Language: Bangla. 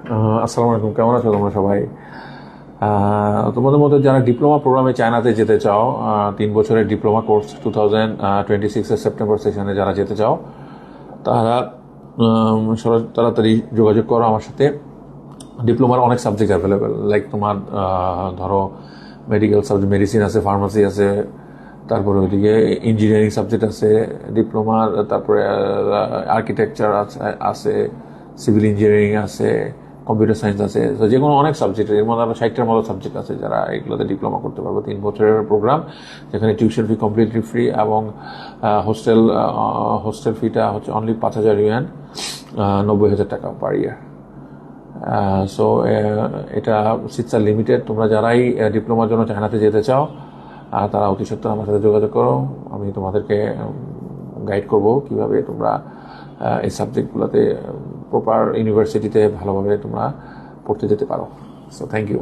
আসসালামু আলাইকুম, কেমন আছো তোমরা সবাই? তোমাদের মধ্যে যারা ডিপ্লোমা প্রোগ্রামে চায়নাতে যেতে চাও, 3 বছরের ডিপ্লোমা কোর্স 2026-এর সেপ্টেম্বর সেশনে যারা যেতে চাও, তারা তাড়াতাড়ি যোগাযোগ করো আমার সাথে। ডিপ্লোমার অনেক সাবজেক্ট অ্যাভেলেবেল, লাইক তোমার ধরো মেডিকেল সাবজেক্ট, মেডিসিন আছে, ফার্মাসি আছে, তারপরে ওইদিকে ইঞ্জিনিয়ারিং সাবজেক্ট আছে ডিপ্লোমার, তারপরে আর্কিটেকচার আছে, সিভিল ইঞ্জিনিয়ারিং আছে, কম্পিউটার সায়েন্স আছে। তো যে কোনো অনেক সাবজেক্ট, এর মধ্যে আরও 60টার মতো সাবজেক্ট আছে যারা এগুলোতে ডিপ্লোমা করতে পারবে। 3 বছরের প্রোগ্রাম, যেখানে টিউশন ফি কমপ্লিটলি ফ্রি এবং হোস্টেল হোস্টেল ফিটা হচ্ছে অনলি 5,000 ইউয়ান, 90,000 টাকা পার ইয়ার। সো এটা সিটস আর লিমিটেড। তোমরা যারাই ডিপ্লোমার জন্য চায়নাতে যেতে চাও, তারা অতি সত্ত্বর আমার সাথে যোগাযোগ করো। আমি তোমাদেরকে গাইড করব কিভাবে তোমরা এই সাবজেক্টগুলোতে প্রপার ইউনিভার্সিটিতে ভালোভাবে তোমরা পড়তে যেতে পারো। So thank you.